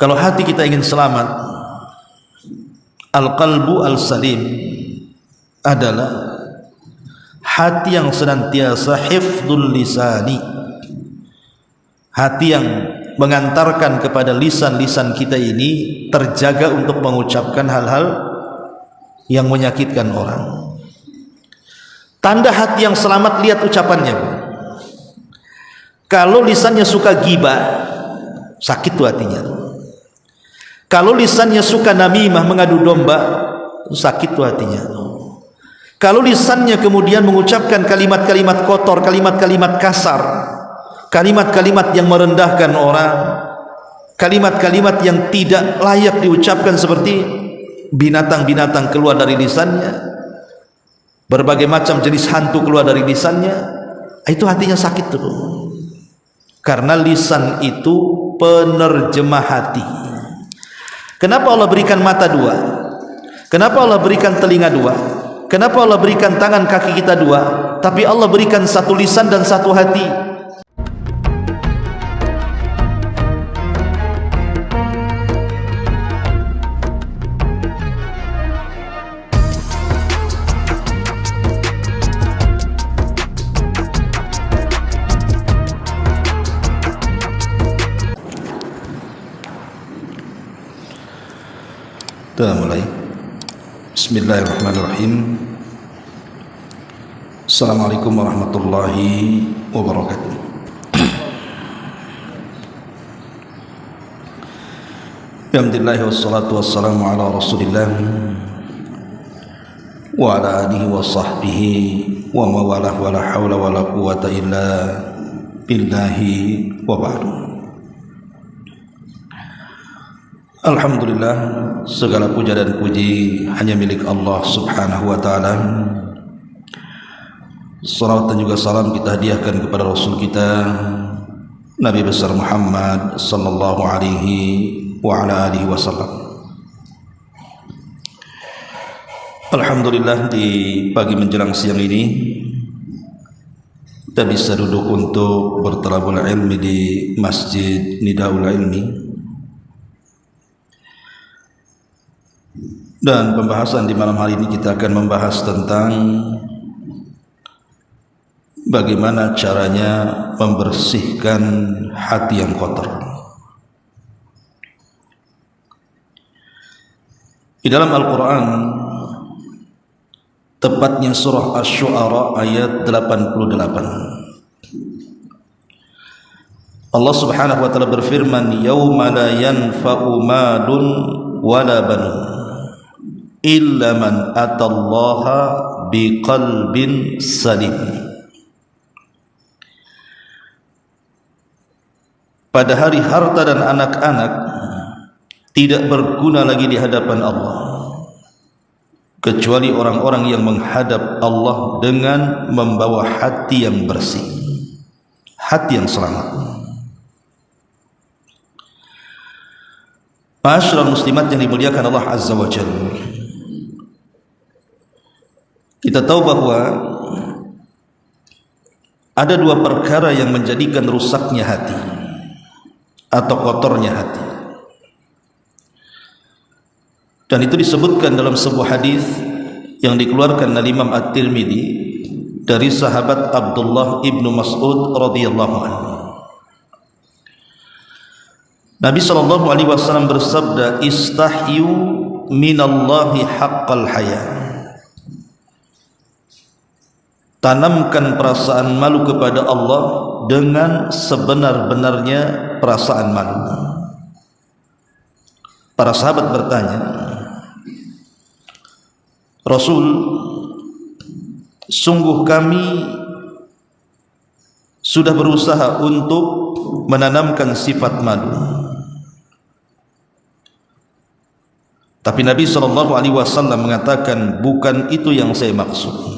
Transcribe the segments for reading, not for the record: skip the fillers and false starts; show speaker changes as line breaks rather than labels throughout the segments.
Kalau hati kita ingin selamat, al-qalbu al-salim adalah hati yang senantiasa hifdzul lisani, hati yang mengantarkan kepada lisan-lisan kita ini terjaga untuk mengucapkan hal-hal yang menyakitkan orang. Tanda hati yang selamat, lihat ucapannya. Kalau lisannya suka ghibah, sakit tuh hatinya. Kalau lisannya suka namimah, mengadu domba, sakit tuh hatinya. Kalau lisannya kemudian mengucapkan kalimat-kalimat kotor, kalimat-kalimat kasar, kalimat-kalimat yang merendahkan orang, kalimat-kalimat yang tidak layak diucapkan seperti binatang-binatang keluar dari lisannya, berbagai macam jenis hantu keluar dari lisannya, itu hatinya sakit tuh. Karena lisan itu penerjemah hati. Kenapa Allah berikan mata dua? Kenapa Allah berikan telinga dua? Kenapa Allah berikan tangan kaki kita dua? Tapi Allah berikan satu lisan dan satu hati. Kita mulai. Bismillahirrahmanirrahim. Assalamualaikum warahmatullahi wabarakatuh. Alhamdulillah wassalatu wassalamu ala rasulillah wa ala alihi wa sahbihi wa mawalah wa la hawla wa la quwata illa billahi wa ba'du. Alhamdulillah, segala puja dan puji hanya milik Allah subhanahu wa ta'ala. Salawat dan juga salam kita hadiahkan kepada Rasul kita Nabi besar Muhammad sallallahu alaihi wa ala alihi wasallam. Alhamdulillah, di pagi menjelang siang ini kita bisa duduk untuk bertalabul ilmi di Masjid Nidaul Ilmi. Dan pembahasan di malam hari ini kita akan membahas tentang bagaimana caranya membersihkan hati yang kotor. Di dalam Al-Quran, tepatnya surah Asy-Syu'ara ayat 88, Allah subhanahu wa ta'ala berfirman, yauma la yanfa'u malun wala banun illa man atallaha biqalbin salim. Pada hari harta dan anak-anak tidak berguna lagi di hadapan Allah kecuali orang-orang yang menghadap Allah dengan membawa hati yang bersih, hati yang selamat. Ma'asyiral muslimat yang dimuliakan Allah azza wa jalla, kita tahu bahwa ada dua perkara yang menjadikan rusaknya hati atau kotornya hati. Dan itu disebutkan dalam sebuah hadis yang dikeluarkan oleh Imam At-Tirmidzi dari sahabat Abdullah ibnu Mas'ud radhiyallahu anhu. Nabi sallallahu alaihi wasallam bersabda, istahyu minallahi haqqal haya. Tanamkan perasaan malu kepada Allah dengan sebenar-benarnya perasaan malu. Para sahabat bertanya, Rasul, sungguh kami sudah berusaha untuk menanamkan sifat malu, tapi Nabi SAW mengatakan, bukan itu yang saya maksud.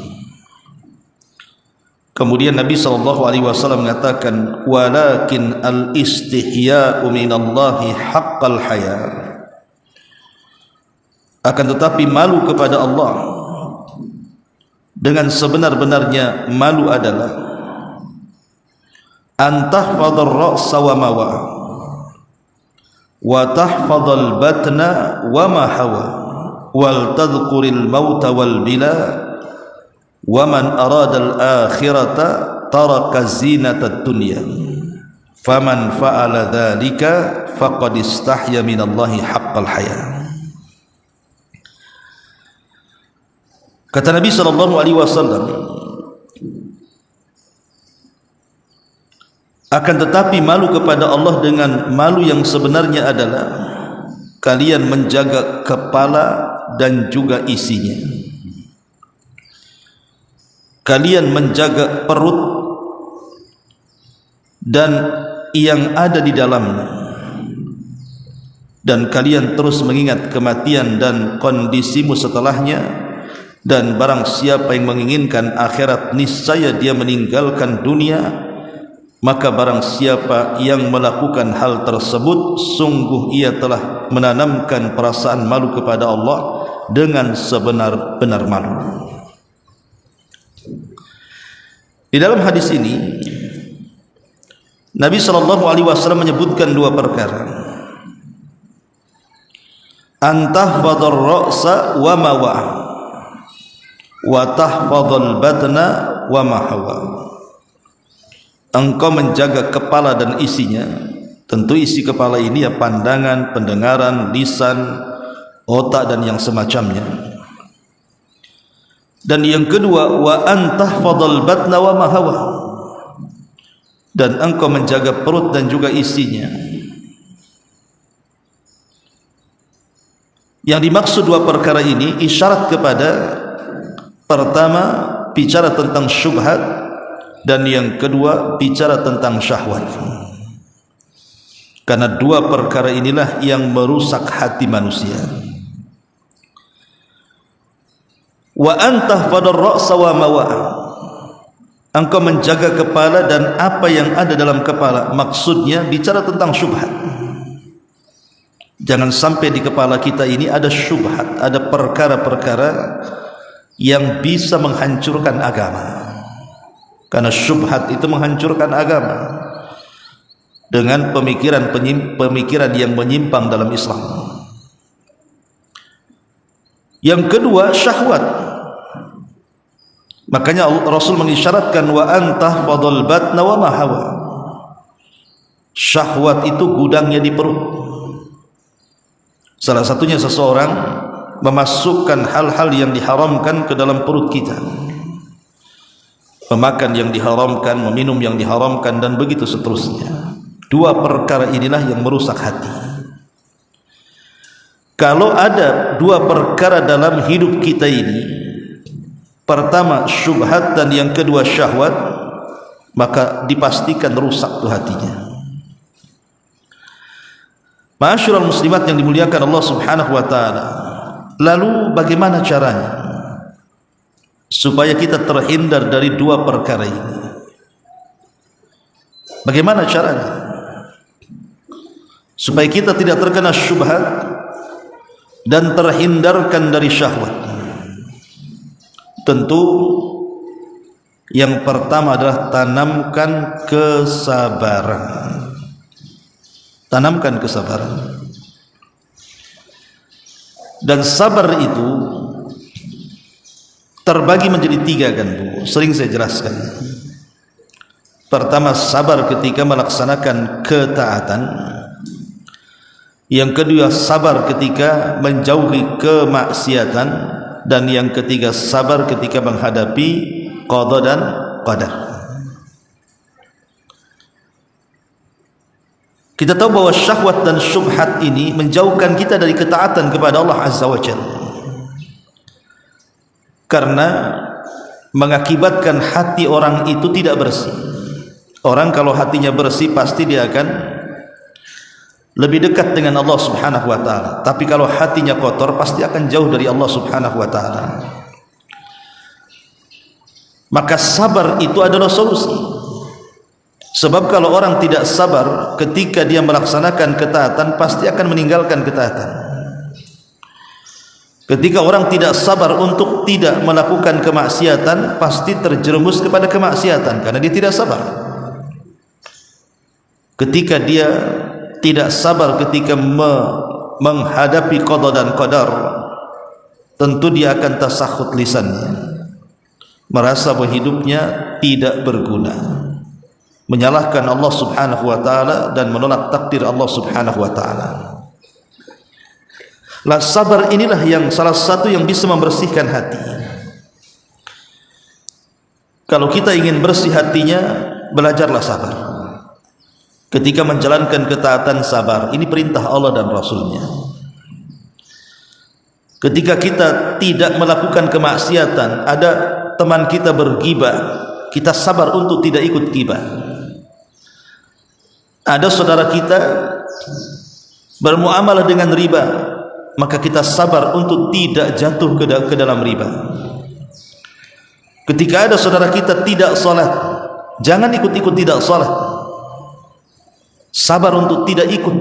Kemudian Nabi SAW mengatakan, walakin al-istihya'u minallahi haqqal haya. Akan tetapi malu kepada Allah dengan sebenar-benarnya malu adalah antahfadhar ra'sa wa mawa, wa tahfadhal batna wa ma hawa wal tadhkuril mauta wal bila wa man arada al akhirata taraka zinatad dunya faman fa'ala dhalika faqad istahya minallahi haqqal haya. Kata Nabi sallallahu alaihi wasallam, akan tetapi malu kepada Allah dengan malu yang sebenarnya adalah kalian menjaga kepala dan juga isinya, kalian menjaga perut dan yang ada di dalamnya, dan kalian terus mengingat kematian dan kondisimu setelahnya. Dan barang siapa yang menginginkan akhirat, niscaya dia meninggalkan dunia. Maka barang siapa yang melakukan hal tersebut, sungguh ia telah menanamkan perasaan malu kepada Allah dengan sebenar-benar malu. Di dalam hadis ini Nabi SAW menyebutkan dua perkara: antahfadhar ra'sa wa ma wa'a wa tahfadhal batna wa ma hawa. Engkau menjaga kepala dan isinya. Tentu isi kepala ini ya pandangan, pendengaran, lisan, otak dan yang semacamnya. Dan yang kedua, wa antahfadhal batna wa ma hawa, dan engkau menjaga perut dan juga isinya. Yang dimaksud dua perkara ini isyarat kepada, pertama bicara tentang syubhat, dan yang kedua bicara tentang syahwat. Karena dua perkara inilah yang merusak hati manusia. Wa antahfadhar ra'sa wa ma wa'a, engkau menjaga kepala dan apa yang ada dalam kepala. Maksudnya bicara tentang syubhat. Jangan sampai di kepala kita ini ada syubhat, ada perkara-perkara yang bisa menghancurkan agama. Karena syubhat itu menghancurkan agama dengan pemikiran yang menyimpang dalam Islam. Yang kedua, syahwat. Makanya Rasul mengisyaratkan wa antahfadhal batna wa ma hawa. Syahwat itu gudangnya di perut. Salah satunya seseorang memasukkan hal-hal yang diharamkan ke dalam perut kita, memakan yang diharamkan, meminum yang diharamkan, dan begitu seterusnya. Dua perkara inilah yang merusak hati. Kalau ada dua perkara dalam hidup kita ini, pertama syubhat dan yang kedua syahwat, maka dipastikan rusak tuh hatinya. Ma'asyiral muslimat yang dimuliakan Allah Subhanahu wa taala. Lalu bagaimana caranya supaya kita terhindar dari dua perkara ini? Bagaimana caranya supaya kita tidak terkena syubhat dan terhindarkan dari syahwat? Tentu yang pertama adalah tanamkan kesabaran. Tanamkan kesabaran. Dan sabar itu terbagi menjadi tiga kan Bu, sering saya jelaskan. Pertama, sabar ketika melaksanakan ketaatan. Yang kedua, sabar ketika menjauhi kemaksiatan. Dan yang ketiga, sabar ketika menghadapi qada dan qadar. Kita tahu bahwa syahwat dan syubhat ini menjauhkan kita dari ketaatan kepada Allah Azza wa Jalla, karena mengakibatkan hati orang itu tidak bersih. Orang kalau hatinya bersih pasti dia akan lebih dekat dengan Allah Subhanahu wa taala. Tapi kalau hatinya kotor pasti akan jauh dari Allah Subhanahu wa taala. Maka sabar itu adalah solusi. Sebab kalau orang tidak sabar ketika dia melaksanakan ketaatan, pasti akan meninggalkan ketaatan. Ketika orang tidak sabar untuk tidak melakukan kemaksiatan, pasti terjerumus kepada kemaksiatan karena dia tidak sabar. Ketika dia tidak sabar ketika menghadapi qada dan qadar, tentu dia akan tasakhut lisannya, merasa bahwa hidupnya tidak berguna, menyalahkan Allah Subhanahu wa taala dan menolak takdir Allah Subhanahu wa taala. Lah sabar inilah yang salah satu yang bisa membersihkan hati. Kalau kita ingin bersih hatinya, belajarlah sabar. Ketika menjalankan ketaatan, sabar. Ini perintah Allah dan Rasulnya. Ketika kita tidak melakukan kemaksiatan, ada teman kita bergibah, kita sabar untuk tidak ikut gibah. Ada saudara kita bermuamalah dengan riba, maka kita sabar untuk tidak jatuh ke dalam riba. Ketika ada saudara kita tidak salat, jangan ikut-ikut tidak salat. Sabar untuk tidak ikut,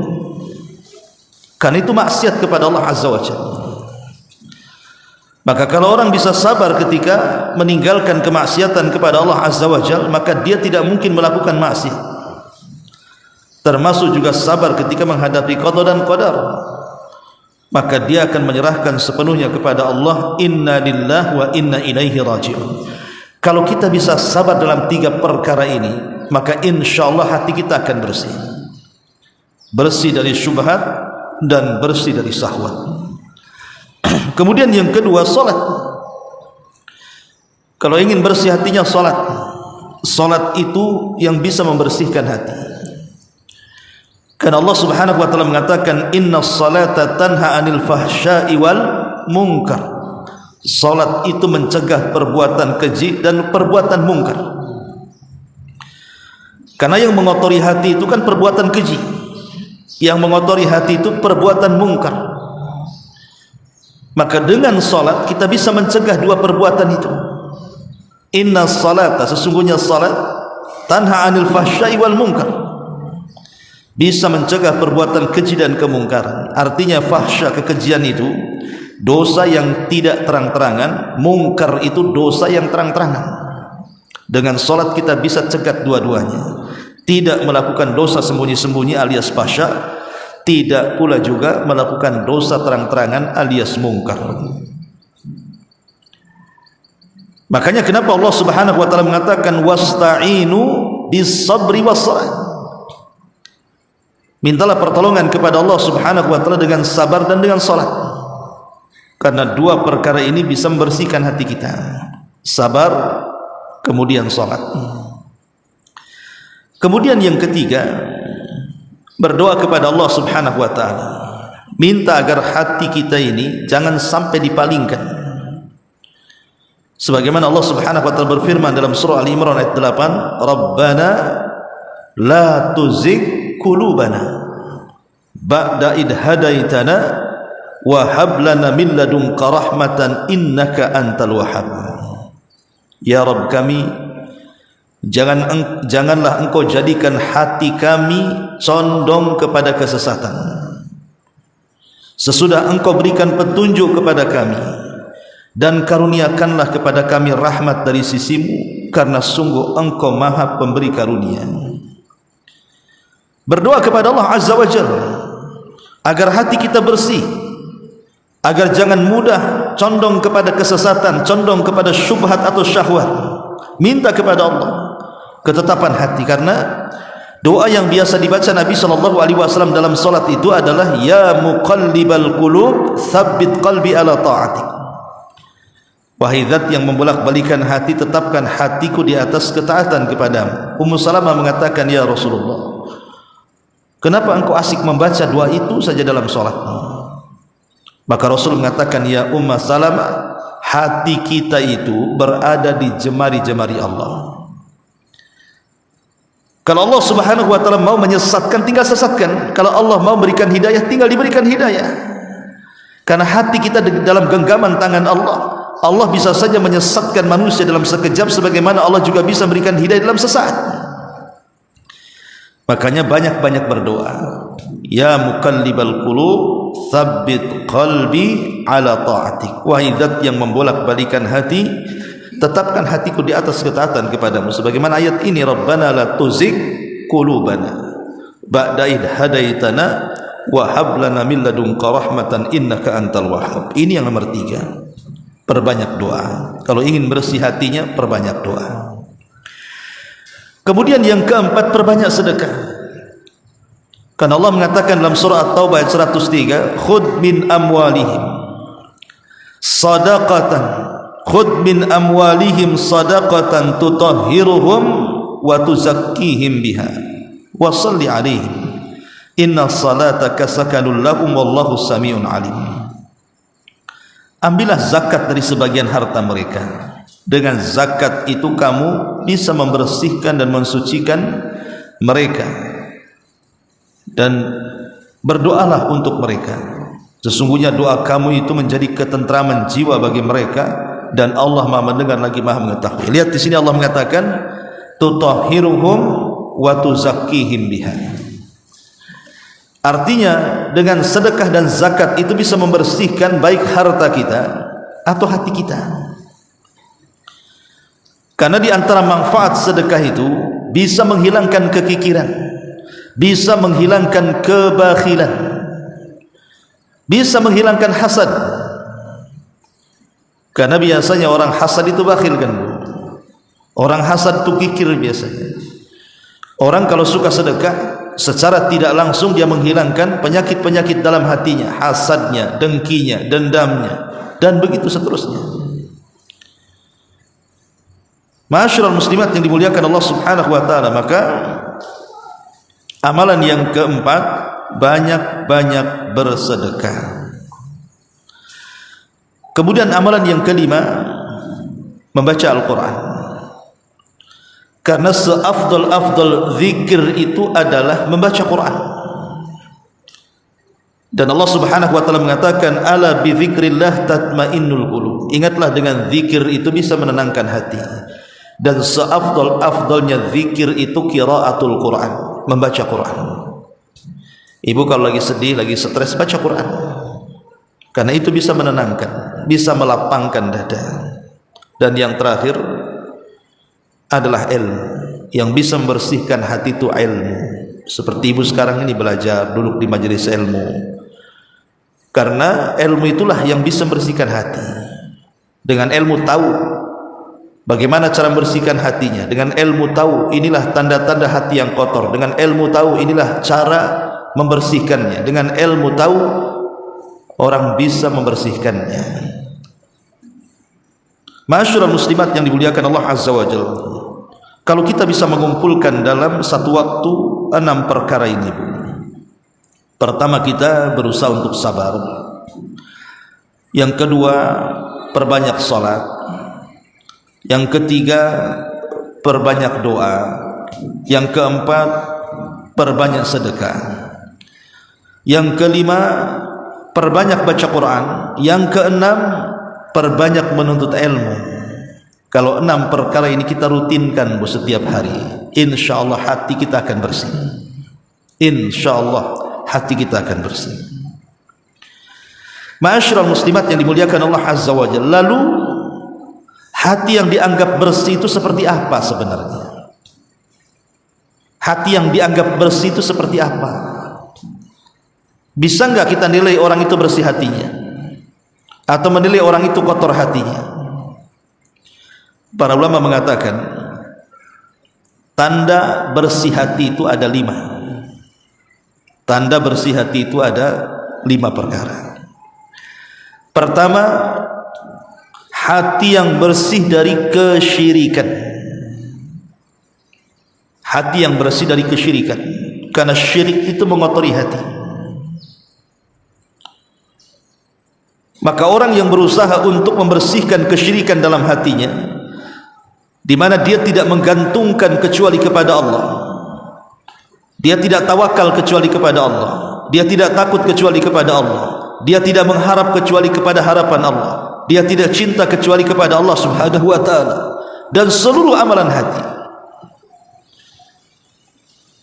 karena itu maksiat kepada Allah Azza wa Jalla. Maka kalau orang bisa sabar ketika meninggalkan kemaksiatan kepada Allah Azza wa Jalla, maka dia tidak mungkin melakukan maksiat. Termasuk juga sabar ketika menghadapi qada dan qadar, maka dia akan menyerahkan sepenuhnya kepada Allah. Inna lillahi wa inna ilaihi raji'un. Kalau kita bisa sabar dalam 3 perkara ini, maka insyaallah hati kita akan bersih. Bersih dari syubhat dan bersih dari syahwat. Kemudian yang kedua, salat. Kalau ingin bersih hatinya, salat. Salat itu yang bisa membersihkan hati. Karena Allah Subhanahu wa taala mengatakan, innas salata tanha 'anil fahsya'i wal munkar. Salat itu mencegah perbuatan keji dan perbuatan mungkar. Karena yang mengotori hati itu kan perbuatan keji, yang mengotori hati itu perbuatan mungkar. Maka dengan salat kita bisa mencegah 2 perbuatan itu. Inna salata, sesungguhnya salat, tanha 'anil fahsya'i wal munkar, bisa mencegah perbuatan keji dan kemungkaran. Artinya fahsya, kekejian itu dosa yang tidak terang-terangan, mungkar itu dosa yang terang-terangan. Dengan salat kita bisa cegat dua-duanya. Tidak melakukan dosa sembunyi-sembunyi alias fahsya, tidak pula juga melakukan dosa terang-terangan alias mungkar. Makanya kenapa Allah Subhanahu wa taala mengatakan wasta'inu bis-sabri was-salat. Mintalah pertolongan kepada Allah Subhanahu wa taala dengan sabar dan dengan salat. Karena 2 perkara ini bisa membersihkan hati kita. Sabar, kemudian salat. Kemudian yang ketiga, berdoa kepada Allah Subhanahu wa taala. Minta agar hati kita ini jangan sampai dipalingkan. Sebagaimana Allah Subhanahu wa taala berfirman dalam surah Al-Imran ayat 8, Rabbana la tuzigh qulubana ba'da id hadaitana wa hab lana min ladunka rahmatan innaka antal wahhab. Ya Rabb kami, janganlah engkau jadikan hati kami condong kepada kesesatan sesudah engkau berikan petunjuk kepada kami, dan karuniakanlah kepada kami rahmat dari sisimu, karena sungguh engkau maha pemberi karunia. Berdoa kepada Allah Azza wa Jalla agar hati kita bersih, agar jangan mudah condong kepada kesesatan, condong kepada syubhat atau syahwat. Minta kepada Allah ketetapan hati, karena doa yang biasa dibaca Nabi SAW dalam salat itu adalah ya muqallibal qulub tsabbit qalbi ala ta'atik. Wahai zat yang membolak-balikan hati, tetapkan hatiku di atas ketaatan kepadamu. Ummu Salamah mengatakan, ya Rasulullah, kenapa engkau asik membaca doa itu saja dalam salat? Maka Rasul mengatakan, ya Ummah Salamah, hati kita itu berada di jemari-jemari Allah. Kalau Allah Subhanahu wa taala mau menyesatkan, tinggal sesatkan. Kalau Allah mau berikan hidayah, tinggal diberikan hidayah. Karena hati kita dalam genggaman tangan Allah. Allah bisa saja menyesatkan manusia dalam sekejap, sebagaimana Allah juga bisa berikan hidayah dalam sesaat. Makanya banyak-banyak berdoa. Ya muqallibal qulub tsabbit qalbi ala ta'atik. Wahai zat yang membolak-balikan hati, tetapkan hatiku di atas ketaatan kepadamu. Sebagaimana ayat ini, Rabbana la tuzigh qulubana. ba'da id hadaitana wa hab lana min ladunka rahmatan innaka antal wahhab. Ini yang nomor 3. Perbanyak doa. Kalau ingin bersih hatinya, perbanyak doa. Kemudian yang keempat, perbanyak sedekah. Karena Allah mengatakan dalam surah At-Taubah ayat 103, khudh min amwalihim sadaqatan, khudh min amwalihim sadaqatan tutahhiruhum wa tuzakkihim biha wa shalli alaihim inna salataka sakanun lahum wallahu samiun alim. Ambillah zakat dari sebagian harta mereka. Dengan zakat itu kamu bisa membersihkan dan mensucikan mereka, dan berdoalah untuk mereka. Sesungguhnya doa kamu itu menjadi ketentraman jiwa bagi mereka, dan Allah Maha mendengar lagi Maha mengetahui. Lihat di sini Allah mengatakan tutahhiruhum wa tuzakkihim biha. Artinya dengan sedekah dan zakat itu bisa membersihkan baik harta kita atau hati kita. Karena di antara manfaat sedekah itu bisa menghilangkan kekikiran, bisa menghilangkan kebakhilan, bisa menghilangkan hasad. Karena biasanya orang hasad itu bakhil kan. Orang hasad itu kikir biasanya. Orang kalau suka sedekah, secara tidak langsung dia menghilangkan penyakit-penyakit dalam hatinya, hasadnya, dengkinya, dendamnya, dan begitu seterusnya. Ma'asyiral muslimat yang dimuliakan Allah Subhanahu wa taala, maka amalan yang keempat, banyak-banyak bersedekah. Kemudian amalan yang kelima, membaca Al-Quran. Karena seafdal-afdal zikir itu adalah membaca Quran. Dan Allah Subhanahu wa taala mengatakan ala bi dzikrillah tatmainnul qulub. Ingatlah dengan zikir itu bisa menenangkan hati. Dan seafdal-afdalnya zikir itu qiraatul Quran, membaca Quran. Ibu kalau lagi sedih, lagi stres, baca Quran. Karena itu bisa menenangkan, bisa melapangkan dada. Dan yang terakhir adalah ilmu. Yang bisa membersihkan hati itu ilmu. Seperti ibu sekarang ini belajar, duduk di majelis ilmu. Karena ilmu itulah yang bisa membersihkan hati. Dengan ilmu tahu bagaimana cara membersihkan hatinya. Dengan ilmu tahu inilah tanda-tanda hati yang kotor. Dengan ilmu tahu inilah cara membersihkannya. Dengan ilmu tahu orang bisa membersihkannya. Ma'asyiral muslimat yang dimuliakan Allah Azza wa Jalla, kalau kita bisa mengumpulkan dalam satu waktu 6 perkara ini, Bu. Pertama, kita berusaha untuk sabar. Yang kedua, perbanyak salat. Yang ketiga, perbanyak doa. Yang keempat, perbanyak sedekah. Yang kelima, perbanyak baca Quran. Yang keenam, perbanyak menuntut ilmu. Kalau 6 perkara ini kita rutinkan, Bu, setiap hari, insyaallah hati kita akan bersih. Insyaallah hati kita akan bersih. Ma'asyiral muslimat yang dimuliakan Allah Azza wa Jalla, lalu hati yang dianggap bersih itu seperti apa sebenarnya? Hati yang dianggap bersih itu seperti apa? Bisa enggak kita nilai orang itu bersih hatinya? Atau menilai orang itu kotor hatinya? Para ulama mengatakan tanda bersih hati itu ada 5. Tanda bersih hati itu ada 5 perkara. Pertama, hati yang bersih dari kesyirikan. Hati yang bersih dari kesyirikan. Karena syirik itu mengotori hati. Maka orang yang berusaha untuk membersihkan kesyirikan dalam hatinya, di mana dia tidak menggantungkan kecuali kepada Allah, dia tidak tawakal kecuali kepada Allah, dia tidak takut kecuali kepada Allah, dia tidak mengharap kecuali kepada harapan Allah, dia tidak cinta kecuali kepada Allah Subhanahu wa taala, dan seluruh amalan hati.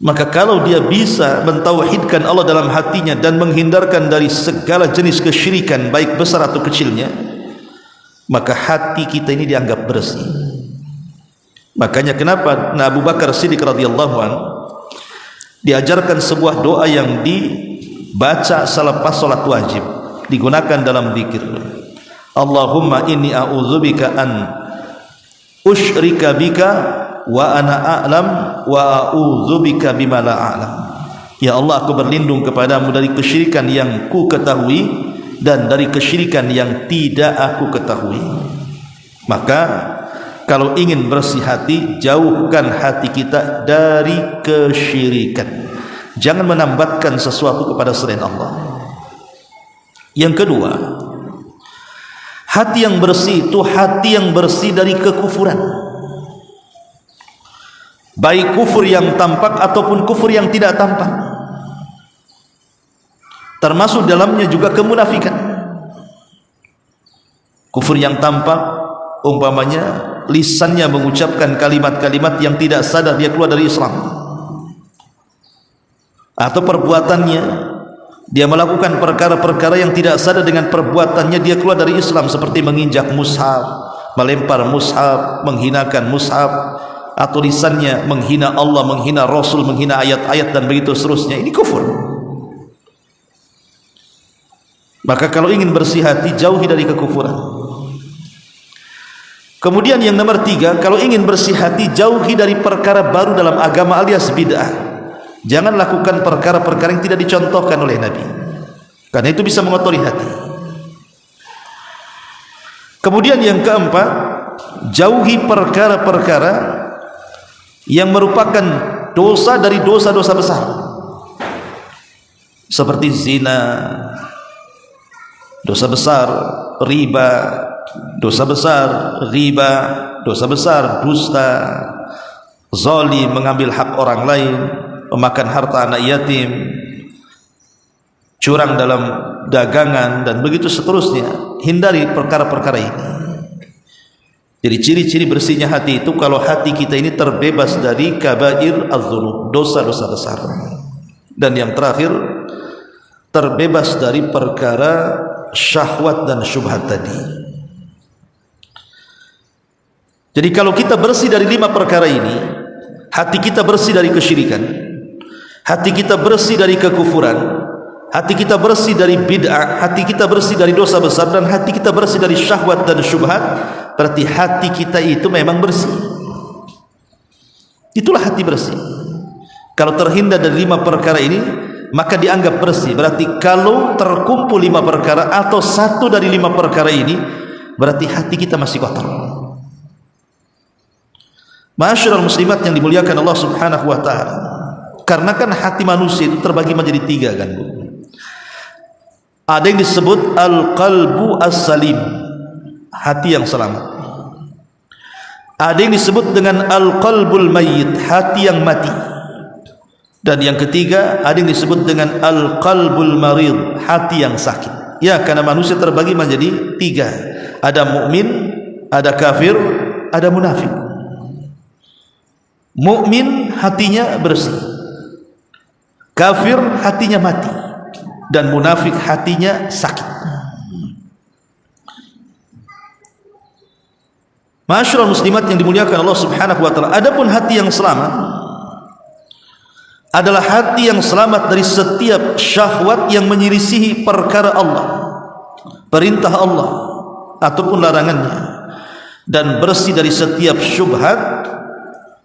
Maka kalau dia bisa mentauhidkan Allah dalam hatinya dan menghindarkan dari segala jenis kesyirikan baik besar atau kecilnya, maka hati kita ini dianggap bersih. Makanya kenapa Abu Bakar Siddiq radhiyallahu anhu diajarkan sebuah doa yang dibaca selepas salat wajib, digunakan dalam zikir. Allahumma inni a'udzubika an usyrika bika wa ana a'lam wa a'udzubika bima la a'lam. Ya Allah, aku berlindung kepadamu dari kesyirikan yang ku ketahui dan dari kesyirikan yang tidak aku ketahui. Maka kalau ingin bersih hati, jauhkan hati kita dari kesyirikan. Jangan menambatkan sesuatu kepada selain Allah. Yang kedua, hati yang bersih itu hati yang bersih dari kekufuran, baik kufur yang tampak ataupun kufur yang tidak tampak, termasuk dalamnya juga kemunafikan. Kufur yang tampak umpamanya lisannya mengucapkan kalimat-kalimat yang tidak sadar dia keluar dari Islam, atau perbuatannya dia melakukan perkara-perkara yang tidak sadar dengan perbuatannya dia keluar dari Islam, seperti menginjak mushaf, melempar mushaf, menghinakan mushaf, atau lisannya menghina Allah, menghina Rasul, menghina ayat-ayat dan begitu seterusnya. Ini kufur. Maka kalau ingin bersih hati, jauhi dari kekufuran. Kemudian yang nomor 3, kalau ingin bersih hati, jauhi dari perkara baru dalam agama alias bid'ah. Jangan lakukan perkara-perkara yang tidak dicontohkan oleh Nabi, karena itu bisa mengotori hati. Kemudian yang keempat, jauhi perkara-perkara yang merupakan dosa dari dosa-dosa besar, seperti zina, dosa besar, riba, dosa besar, dosa besar, dusta, zalim, mengambil hak orang lain, memakan harta anak yatim, curang dalam dagangan, dan begitu seterusnya. Hindari perkara-perkara ini. Jadi ciri-ciri bersihnya hati itu kalau hati kita ini terbebas dari kabair az-dzunub, dosa-dosa besar. Dan yang terakhir, terbebas dari perkara syahwat dan syubhat tadi. Jadi kalau kita bersih dari 5 perkara ini, hati kita bersih dari kesyirikan, hati kita bersih dari kekufuran, hati kita bersih dari bid'ah, hati kita bersih dari dosa besar, dan hati kita bersih dari syahwat dan syubhat, berarti hati kita itu memang bersih. Itulah hati bersih. Kalau terhindar dari 5 perkara ini, maka dianggap bersih. Berarti kalau terkumpul 5 perkara atau 1 dari 5 perkara ini, berarti hati kita masih kotor. Ma'asyiral muslimat yang dimuliakan Allah Subhanahu wa ta'ala, karena kan hati manusia itu terbagi menjadi 3 kan, Bu. Ada yang disebut al-qalbu as-salim, hati yang selamat. Ada yang disebut dengan al-qalbul mayyit, hati yang mati. Dan yang ketiga, ada yang disebut dengan al-qalbul marid, hati yang sakit. Ya, karena manusia terbagi menjadi 3. Ada mukmin, ada kafir, ada munafik. Mukmin hatinya bersih, kafir hatinya mati, dan munafik hatinya sakit. Ma'asyiral muslimat yang dimuliakan Allah Subhanahu wa ta'ala, adapun hati yang selamat adalah hati yang selamat dari setiap syahwat yang menyelisihi perkara Allah, perintah Allah ataupun larangannya, dan bersih dari setiap syubhat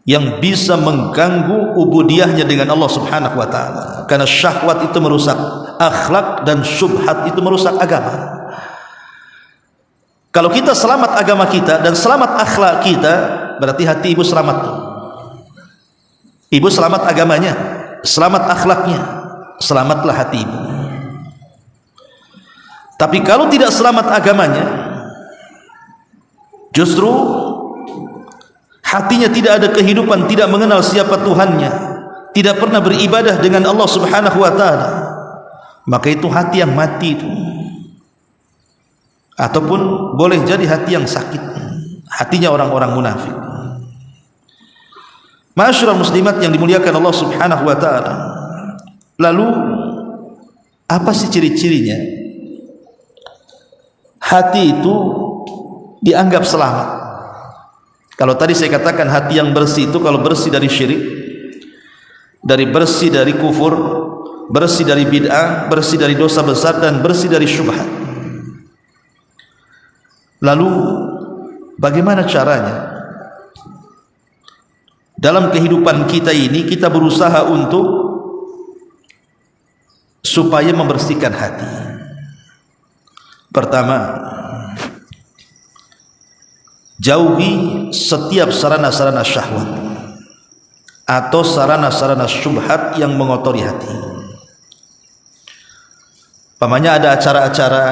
yang bisa mengganggu ubudiyahnya dengan Allah Subhanahu wa ta'ala. Karena syahwat itu merusak akhlak dan syubhat itu merusak agama. Kalau kita selamat agama kita dan selamat akhlak kita, berarti hati ibu selamat tuh. Ibu selamat agamanya, selamat akhlaknya, selamatlah hati ibu. Tapi kalau tidak selamat agamanya, justru hatinya tidak ada kehidupan, tidak mengenal siapa Tuhannya, tidak pernah beribadah dengan Allah Subhanahu wa ta'ala, maka itu hati yang mati itu. Ataupun boleh jadi hati yang sakit, hatinya orang-orang munafik. Ma'asyiral muslimat yang dimuliakan Allah Subhanahu wa ta'ala, lalu apa sih ciri-cirinya hati itu dianggap selamat? Kalau tadi saya katakan hati yang bersih itu kalau bersih dari syirik, dari bersih dari kufur, bersih dari bid'ah, bersih dari dosa besar, dan bersih dari syubhat. Lalu bagaimana caranya? Dalam kehidupan kita ini kita berusaha untuk supaya membersihkan hati. Pertama, jauhi setiap sarana-sarana syahwat atau sarana-sarana syubhat yang mengotori hati. Pamannya ada acara-acara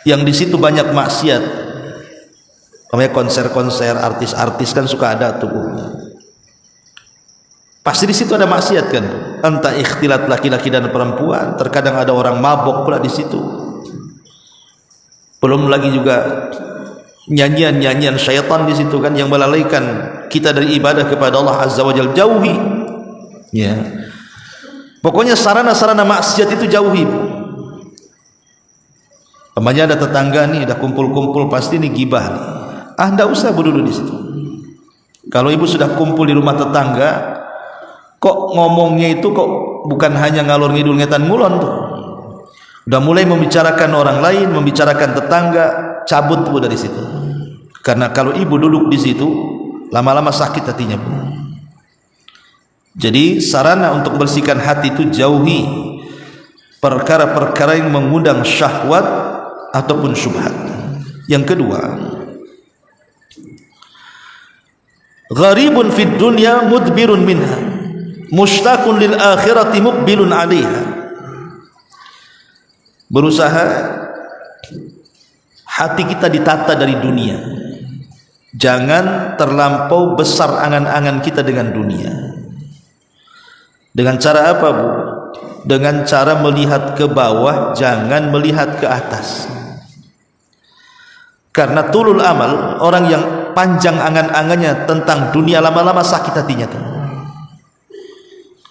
yang di situ banyak maksiat, pamannya konser-konser, artis-artis kan suka ada tuh. Pasti di situ ada maksiat kan, entah ikhtilat laki-laki dan perempuan, terkadang ada orang mabok pula di situ. Belum lagi juga nyanyian-nyanyian syaitan di situ kan yang melalaikan kita dari ibadah kepada Allah Azza wa Jalla. Jauhi. Ya. Pokoknya sarana-sarana maksiat itu jauhi. Pamannya ada tetangga nih, ada kumpul-kumpul, pasti nih gibah nih. Enggak usah duduk di situ. Kalau ibu sudah kumpul di rumah tetangga, kok ngomongnya itu kok bukan hanya ngalor ngidul ngetan ngulon tuh. Udah mulai membicarakan orang lain, membicarakan tetangga, cabut Bu dari situ. Karena kalau ibu duduk di situ, lama-lama sakit hatinya Bu. Jadi sarana untuk bersihkan hati itu jauhi perkara-perkara yang mengundang syahwat ataupun syubhat. Yang kedua, gharibun fid dunya mudbirun minha, mushtaqun lil akhirati muqbilun 'alaiha. Berusaha hati kita ditata dari dunia. Jangan terlampau besar angan-angan kita dengan dunia. Dengan cara apa Bu? Dengan cara melihat ke bawah, jangan melihat ke atas. Karena tulul amal, orang yang panjang angan-angannya tentang dunia, lama-lama sakit hatinya tuh.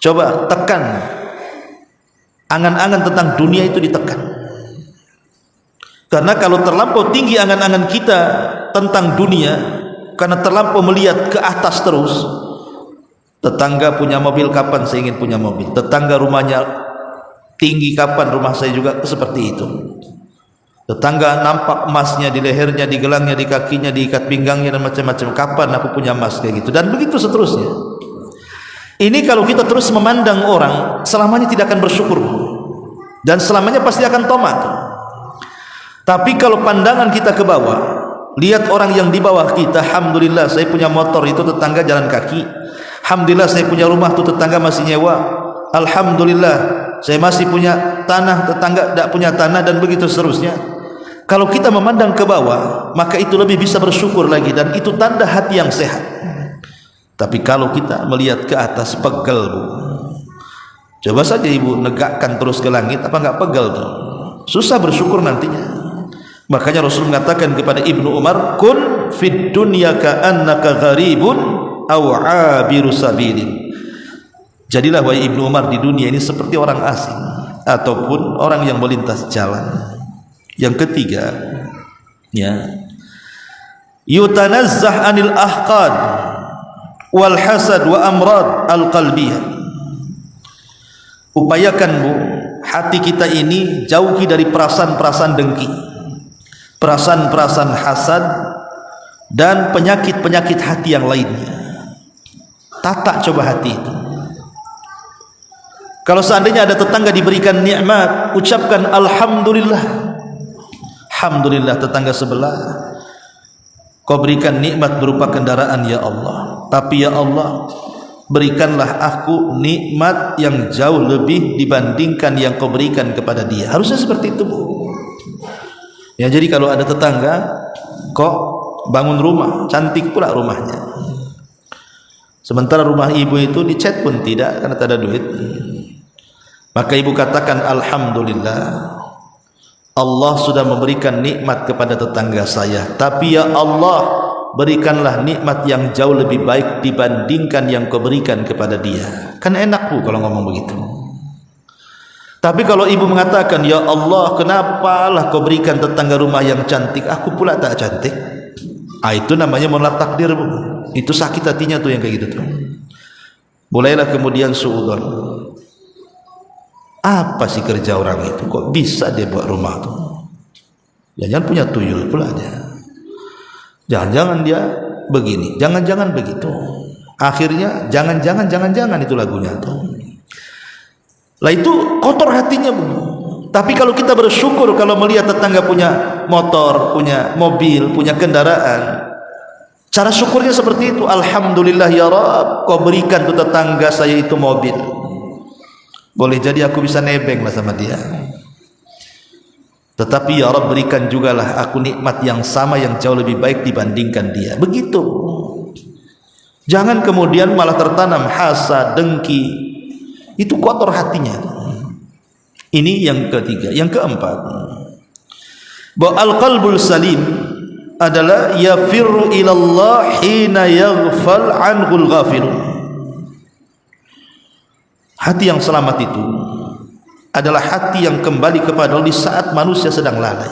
Coba tekan angan-angan tentang dunia itu, ditekan. Karena kalau terlampau tinggi angan-angan kita tentang dunia, karena terlampau melihat ke atas terus, tetangga punya mobil, kapan saya ingin punya mobil? Tetangga rumahnya tinggi, kapan rumah saya juga seperti itu? Tetangga nampak emasnya di lehernya, di gelangnya, di kakinya, di ikat pinggangnya, dan macam-macam, kapan aku punya emas? Kayak gitu, dan begitu seterusnya. Ini kalau kita terus memandang orang, selamanya tidak akan bersyukur, dan selamanya pasti akan tomat. Tapi kalau pandangan kita ke bawah, lihat orang yang di bawah kita, alhamdulillah saya punya motor, itu tetangga jalan kaki. Alhamdulillah saya punya rumah, itu tetangga masih nyewa. Alhamdulillah saya masih punya tanah, tetangga tidak punya tanah, dan begitu seterusnya. Kalau kita memandang ke bawah, maka itu lebih bisa bersyukur lagi, dan itu tanda hati yang sehat. Tapi kalau kita melihat ke atas, pegel Bu. Coba saja ibu negakkan terus ke langit, apa enggak pegel tuh? Susah bersyukur nantinya. Makanya Rasul mengatakan kepada Ibnu Umar, kun fid dunya ka'annaka gharibun aw 'abiru sabilin. Jadilah wahai Ibnu Umar di dunia ini seperti orang asing ataupun orang yang melintas jalan. Yang ketiga, ya, yutanazzah anil ahqad wal hasad wa amrad al qalbiyah. Upayakan Bu, hati kita ini jauhi dari perasaan-perasaan dengki, perasaan-perasaan hasad, dan penyakit-penyakit hati yang lainnya. Tata coba hati itu. Kalau seandainya ada tetangga diberikan nikmat, ucapkan alhamdulillah. Alhamdulillah tetangga sebelah Kau berikan nikmat berupa kendaraan ya Allah, tapi ya Allah berikanlah aku nikmat yang jauh lebih dibandingkan yang Kau berikan kepada dia. Harusnya seperti itu Bu. Ya, jadi kalau ada tetangga kok bangun rumah, cantik pula rumahnya, sementara rumah ibu itu dicat pun tidak karena tak ada duit, maka ibu katakan alhamdulillah, Allah sudah memberikan nikmat kepada tetangga saya, tapi ya Allah berikanlah nikmat yang jauh lebih baik dibandingkan yang Kau berikan kepada dia. Kan enak Bu kalau ngomong begitu. Tapi kalau ibu mengatakan ya Allah kenapalah Kau berikan tetangga rumah yang cantik, aku pula tak cantik, itu namanya menolak takdir Bu. Itu sakit hatinya tuh yang kayak gitu tuh. Mulailah kemudian suudzon. Apa sih kerja orang itu? Kok bisa dia buat rumah tuh? Jangan punya tuyul pula dia. Jangan-jangan dia begini, jangan-jangan begitu. Akhirnya jangan-jangan itu lagunya tuh. Lah itu kotor hatinya, Bu. Tapi kalau kita bersyukur kalau melihat tetangga punya motor, punya mobil, punya kendaraan, cara syukurnya seperti itu. Alhamdulillah ya Rabb, kau berikan tuh tetangga saya itu mobil. Boleh jadi aku bisa nebeng lah sama dia. Tetapi ya Rabb, berikan jugalah aku nikmat yang sama, yang jauh lebih baik dibandingkan dia. Begitu. Jangan kemudian malah tertanam hasad, dengki. Itu kotor hatinya. Ini yang ketiga. Yang keempat, bahwa al-qalbul salim adalah yafirru ilallah hina yaghfal anhul ghafilun. Hati yang selamat itu adalah hati yang kembali kepada Allah di saat manusia sedang lalai.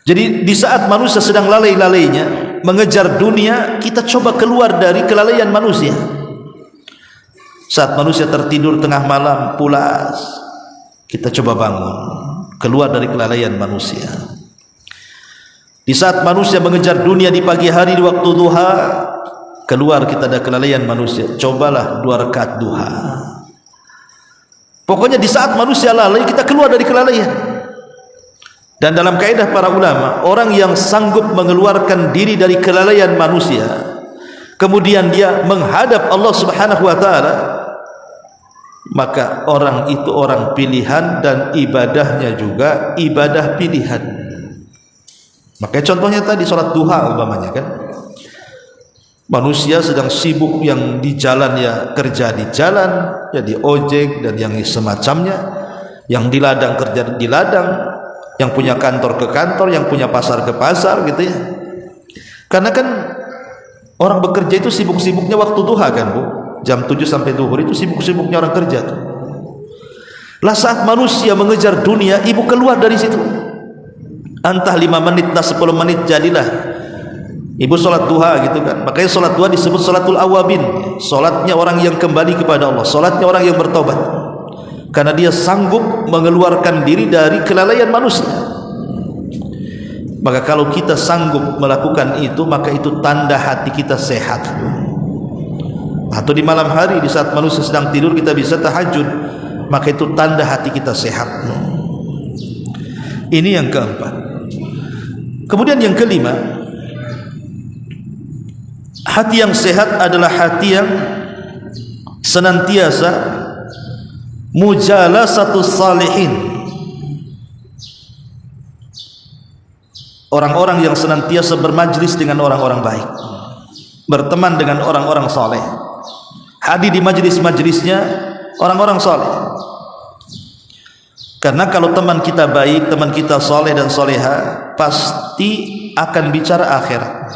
Jadi di saat manusia sedang lalai-lalainya mengejar dunia, kita coba keluar dari kelalaian manusia. Saat manusia tertidur tengah malam pulas, kita coba bangun, keluar dari kelalaian manusia. Di saat manusia mengejar dunia di pagi hari di waktu duha, keluar kita dari kelalaian manusia. Cobalah 2 rakaat duha. Pokoknya di saat manusia lalai, kita keluar dari kelalaian. Dan dalam kaidah para ulama, orang yang sanggup mengeluarkan diri dari kelalaian manusia, kemudian dia menghadap Allah Subhanahu wa taala, maka orang itu orang pilihan dan ibadahnya juga ibadah pilihan. Makanya contohnya tadi sholat duha umpamanya kan, manusia sedang sibuk, yang di jalan ya kerja di jalan, ya di ojek dan yang semacamnya, yang di ladang kerja di ladang, yang punya kantor ke kantor, yang punya pasar ke pasar gitu ya. Karena kan orang bekerja itu sibuk-sibuknya waktu duha kan, Bu. Jam 7 sampai zuhur itu sibuk-sibuknya orang kerja tuh. Lah saat manusia mengejar dunia, ibu keluar dari situ. Entah 5 menit, entah 10 menit, jadilah ibu sholat duha gitu kan. Makanya sholat duha disebut sholatul awabin, sholatnya orang yang kembali kepada Allah, sholatnya orang yang bertobat, karena dia sanggup mengeluarkan diri dari kelalaian manusia. Maka kalau kita sanggup melakukan itu, maka itu tanda hati kita sehat. Atau di malam hari, di saat manusia sedang tidur, kita bisa tahajud, maka itu tanda hati kita sehat. Ini yang keempat. Kemudian yang kelima, hati yang sehat adalah hati yang senantiasa mujalasatus salihin, orang-orang yang senantiasa bermajlis dengan orang-orang baik, berteman dengan orang-orang saleh, hadir di majlis-majlisnya orang-orang saleh. Karena kalau teman kita baik, teman kita saleh dan saleha, pasti akan bicara akhirat,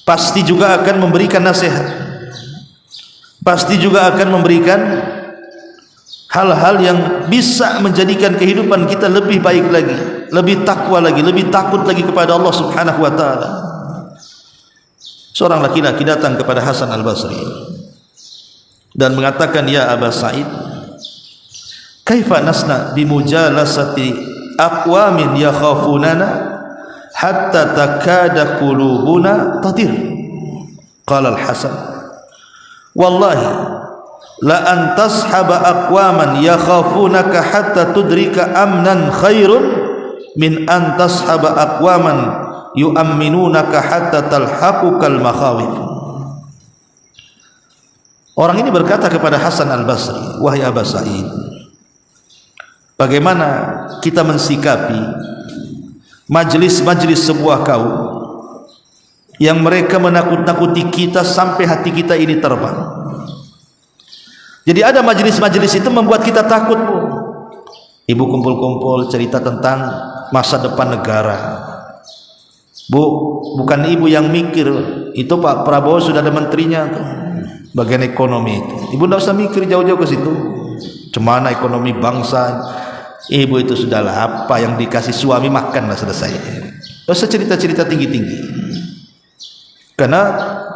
pasti juga akan memberikan nasihat, pasti juga akan memberikan hal-hal yang bisa menjadikan kehidupan kita lebih baik lagi, lebih takwa lagi, lebih takut lagi kepada Allah Subhanahu wa taala. Seorang laki-laki datang kepada Hasan Al-Basri dan mengatakan, "Ya Aba Sa'id, kaifa nasna bimujalasati aqwamin yakhafunana hatta takada qulubuna tatir?" Qala Al-Hasan, "Wallahi la an tashaba aqwaman yakhafunaka hatta tudrika amnan khairun min an tashaba aqwaman yu'amminunaka hatta talhaqukal makhawif." Orang ini berkata kepada Hasan Al-Basri, "Wahai Aba Sa'id, bagaimana kita mensikapi majlis-majlis sebuah kaum yang mereka menakut-nakuti kita sampai hati kita ini terbang." Jadi ada majlis-majlis itu membuat kita takut, Bu. Ibu kumpul-kumpul cerita tentang masa depan negara. Bu, bukan ibu yang mikir, itu Pak Prabowo sudah ada menterinya tuh, bagian ekonomi itu. Ibu tidak usah mikir jauh-jauh ke situ, cemana ekonomi bangsa. Ibu itu sudahlah, apa yang dikasih suami makanlah, selesai. Tidak usah cerita-cerita tinggi-tinggi. karena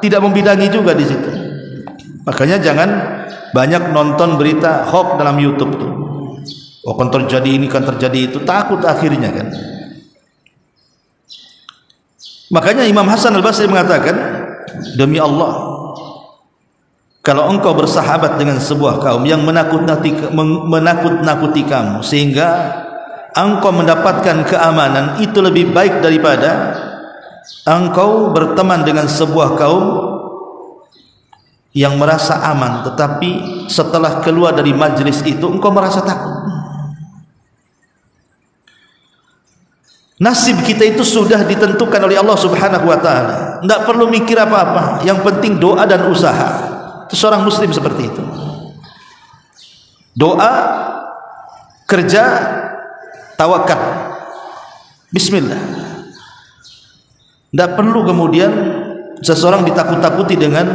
tidak membidangi juga di situ. Makanya jangan banyak nonton berita hoax dalam YouTube tuh. Oh, kan terjadi ini, kan terjadi itu, takut akhirnya kan. Makanya Imam Hasan Al-Basri mengatakan, demi Allah, kalau engkau bersahabat dengan sebuah kaum yang menakut-nakuti kamu sehingga engkau mendapatkan keamanan, itu lebih baik daripada engkau berteman dengan sebuah kaum yang merasa aman, tetapi setelah keluar dari majlis itu engkau merasa takut. Nasib kita itu sudah ditentukan oleh Allah Subhanahu wa taala. Tidak perlu mikir apa-apa, yang penting doa dan usaha. Itu seorang muslim seperti itu. Doa, kerja, tawakal. Bismillah. Tidak perlu kemudian seseorang ditakut-takuti dengan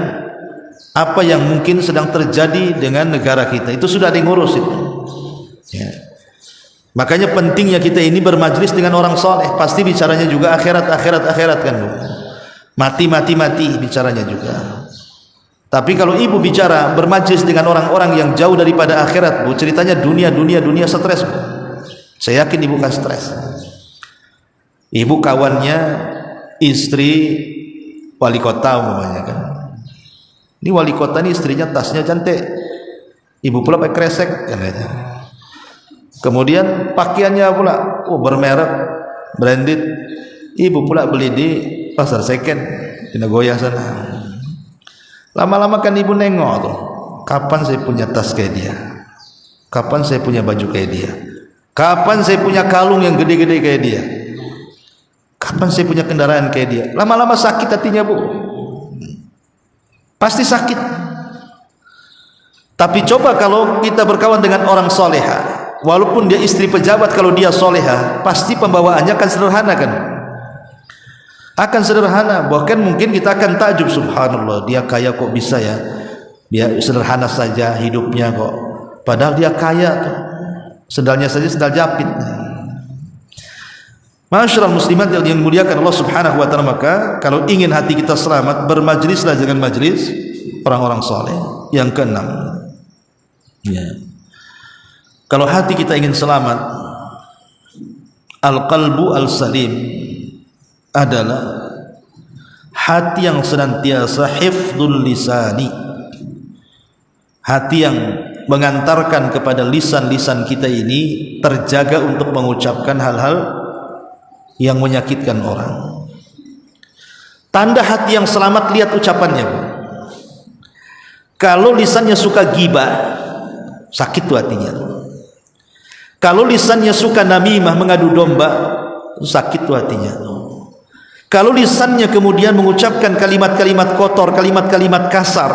apa yang mungkin sedang terjadi dengan negara kita. Itu sudah ada yang ngurus itu. Ya. Makanya pentingnya kita ini bermajlis dengan orang soleh. Pasti bicaranya juga akhirat kan, Bu. Mati bicaranya juga. Tapi kalau ibu bicara bermajlis dengan orang-orang yang jauh daripada akhirat, Bu, ceritanya dunia stres, Bu. Saya yakin ibu kan stres. Ibu kawannya istri wali kota umpamanya kan. Ini wali kota ini istrinya tasnya cantik, ibu pula pakai kresek kan. Kemudian pakaiannya pula bermerek, branded. Ibu pula beli di pasar second di Nagoya sana. Lama-lama kan ibu nengok tuh, kapan saya punya tas kayak dia, kapan saya punya baju kayak dia, kapan saya punya kalung yang gede-gede kayak dia, kapan saya punya kendaraan kayak dia. Lama-lama sakit hatinya, Bu. Pasti sakit. Tapi coba kalau kita berkawan dengan orang soleha, walaupun dia istri pejabat, kalau dia soleha, pasti pembawaannya akan sederhana kan? Akan sederhana. Bahkan mungkin kita akan takjub, subhanallah, dia kaya kok bisa ya, dia sederhana saja hidupnya kok, padahal dia kaya tuh. Sendalnya saja sendal japit. Masyaallah muslimat yang dimuliakan Allah Subhanahu wa taala, maka kalau ingin hati kita selamat, bermajlislah dengan majlis orang-orang saleh. Yang keenam, ya. Kalau hati kita ingin selamat, al-qalbu al-salim adalah hati yang senantiasa hifdzul lisani. Hati yang mengantarkan kepada lisan-lisan kita ini terjaga untuk mengucapkan hal-hal yang menyakitkan orang. Tanda hati yang selamat, lihat ucapannya, Bu. Kalau lisannya suka ghibah, sakit tuh hatinya. Kalau lisannya suka namimah, mengadu domba, sakit tuh hatinya. Kalau lisannya kemudian mengucapkan kalimat-kalimat kotor, kalimat-kalimat kasar,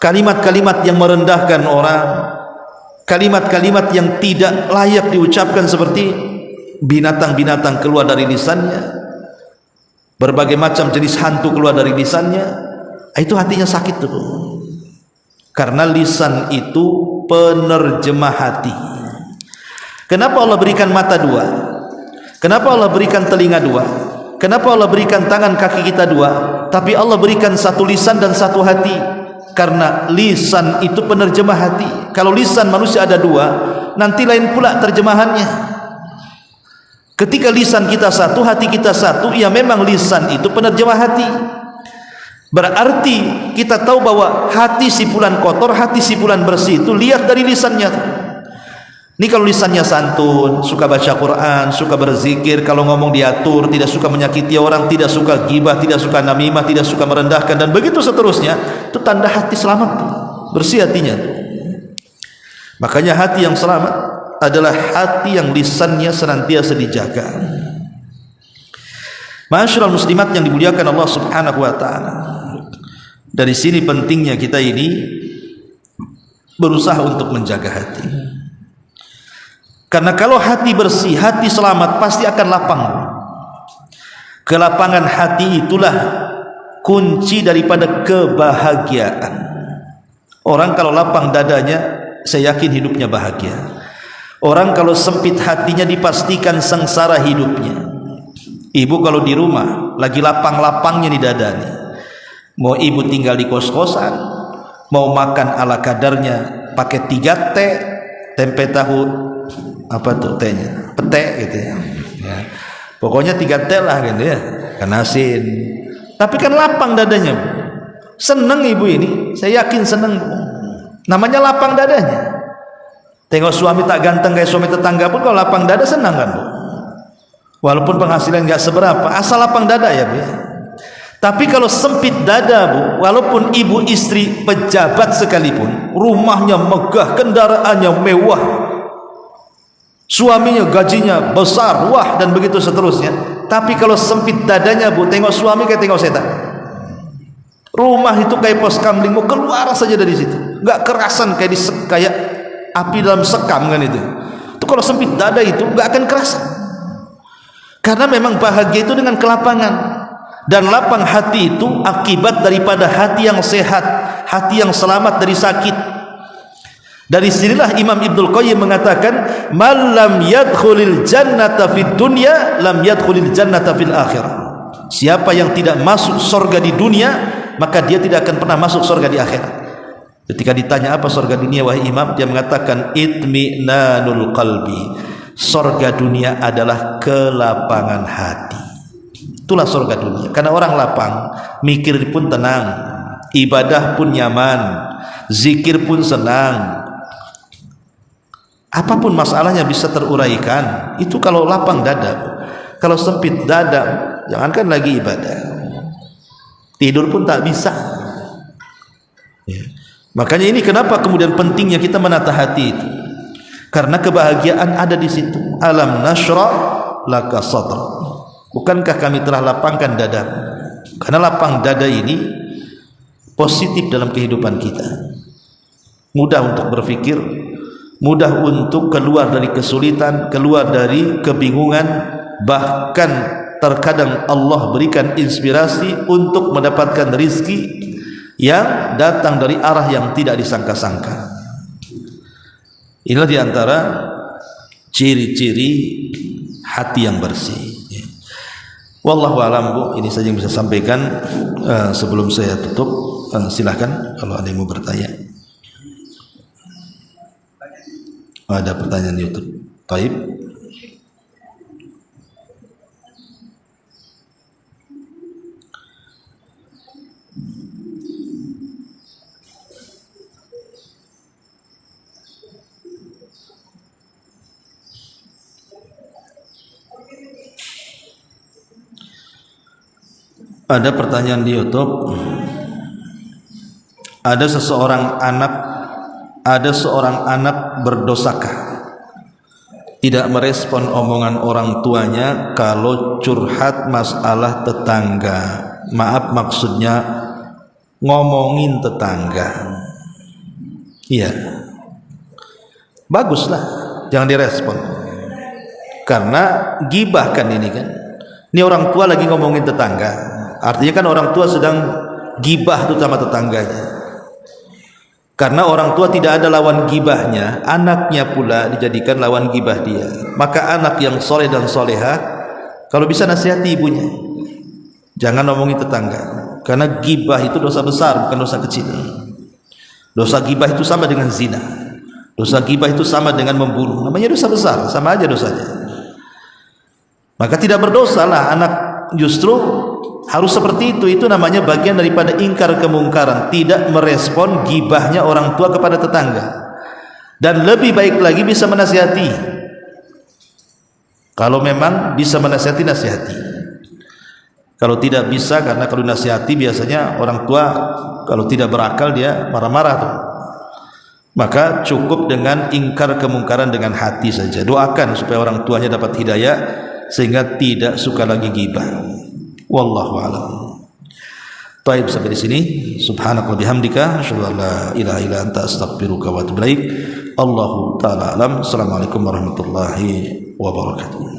kalimat-kalimat yang merendahkan orang, kalimat-kalimat yang tidak layak diucapkan, seperti binatang-binatang keluar dari lisannya, berbagai macam jenis hantu keluar dari lisannya, itu hatinya sakit tuh. Karena lisan itu penerjemah hati. Kenapa Allah berikan mata dua? Kenapa Allah berikan telinga dua? Kenapa Allah berikan tangan kaki kita dua? Tapi Allah berikan satu lisan dan satu hati. Karena lisan itu penerjemah hati. Kalau lisan manusia ada dua, nanti lain pula terjemahannya. Ketika lisan kita satu, hati kita satu, ya memang lisan itu penerjemah hati. Berarti kita tahu bahwa hati si fulan kotor, hati si fulan bersih, itu lihat dari lisannya. Ini kalau lisannya santun, suka baca Quran, suka berzikir, kalau ngomong diatur, tidak suka menyakiti orang, tidak suka ghibah, tidak suka namimah, tidak suka merendahkan, dan begitu seterusnya, itu tanda hati selamat, bersih hatinya. Makanya hati yang selamat adalah hati yang lisannya senantiasa dijaga. Masyaallah muslimat yang dimuliakan Allah Subhanahu wa taala. Dari sini pentingnya kita ini berusaha untuk menjaga hati. Karena kalau hati bersih, hati selamat, pasti akan lapang. Kelapangan hati itulah kunci daripada kebahagiaan. Orang kalau lapang dadanya, saya yakin hidupnya bahagia. Orang kalau sempit hatinya, dipastikan sengsara hidupnya. Ibu kalau di rumah lagi lapang-lapangnya di dadanya, Mau ibu tinggal di kos-kosan, mau makan ala kadarnya, pakai 3 T, tempe tahu apa tuh tehnya, pete gitu ya. Pokoknya 3 T lah gitu ya, kan asin. Tapi kan lapang dadanya, Bu. Seneng ibu ini, saya yakin seneng, Bu. Namanya lapang dadanya. Tengok suami tak ganteng kayak suami tetangga pun kalau lapang dada senang kan, Bu. Walaupun penghasilan nggak seberapa, asal lapang dada ya, Bu. Tapi kalau sempit dada, Bu, walaupun ibu istri pejabat sekalipun, rumahnya megah, kendaraannya mewah, suaminya gajinya besar, wah, dan begitu seterusnya. Tapi kalau sempit dadanya, Bu, tengok suami kayak tengok setan. Rumah itu kayak pos kamling, mau keluar saja dari situ, nggak kerasan kayak api dalam sekam kan itu. Itu kalau sempit dada itu nggak akan kerasan. Karena memang bahagia itu dengan kelapangan. Dan lapang hati itu akibat daripada hati yang sehat, hati yang selamat dari sakit. Dari sinilah Imam Ibnul Qayyim mengatakan, "Man lam yadkhulil jannata fid dunya, lam yadkhulil jannata fil akhirah." Siapa yang tidak masuk surga di dunia, maka dia tidak akan pernah masuk surga di akhirat. Ketika ditanya apa surga dunia wahai Imam, dia mengatakan itminanul qalbi. Surga dunia adalah kelapangan hati. Itulah surga dunia. Karena orang lapang, mikir pun tenang, ibadah pun nyaman, zikir pun senang. Apapun masalahnya bisa teruraikan. Itu kalau lapang dada. Kalau sempit dada, jangankan lagi ibadah, tidur pun tak bisa. Ya. Makanya ini kenapa kemudian pentingnya kita menata hati itu. Karena kebahagiaan ada di situ. Alam nasra laka sadra. Bukankah kami telah lapangkan dada? Karena lapang dada ini positif dalam kehidupan kita. Mudah untuk berpikir, mudah untuk keluar dari kesulitan, keluar dari kebingungan, bahkan terkadang Allah berikan inspirasi untuk mendapatkan rizki yang datang dari arah yang tidak disangka-sangka. Inilah diantara ciri-ciri hati yang bersih. Wallahu a'lam, Bu. Ini saja yang bisa sampaikan. Sebelum saya tutup, silahkan kalau ada yang mau bertanya. Ada pertanyaan di YouTube. Taib. Ada pertanyaan di YouTube. Ada seorang anak berdosakah tidak merespon omongan orang tuanya kalau curhat masalah tetangga? Maaf, maksudnya ngomongin tetangga. Iya, baguslah, jangan direspon. Karena gibah kan ini kan. Ini orang tua lagi ngomongin tetangga. Artinya kan orang tua sedang gibah tuh sama tetangganya. Karena orang tua tidak ada lawan gibahnya, anaknya pula dijadikan lawan gibah dia. Maka anak yang soleh dan solehah, kalau bisa nasihati ibunya, jangan ngomongin tetangga. Karena gibah itu dosa besar, bukan dosa kecil. Dosa gibah itu sama dengan zina. Dosa gibah itu sama dengan membunuh. Namanya dosa besar, sama aja dosanya. Maka tidak berdosalah anak, justru harus seperti itu namanya bagian daripada ingkar kemungkaran, tidak merespon gibahnya orang tua kepada tetangga. Dan lebih baik lagi bisa menasihati. Kalau memang bisa menasihati, nasihati. Kalau tidak bisa, karena kalau nasihati biasanya orang tua kalau tidak berakal dia marah-marah tuh. Maka cukup dengan ingkar kemungkaran dengan hati saja. Doakan supaya orang tuanya dapat hidayah sehingga tidak suka lagi gibah. Wallahu a'lam. Baik, sampai di sini. Subhanaka wa bihamdika asyhadu an la ilaha illa anta astaghfiruka wa atubu ilaik. Allahu taala alam. Assalamualaikum warahmatullahi wabarakatuh.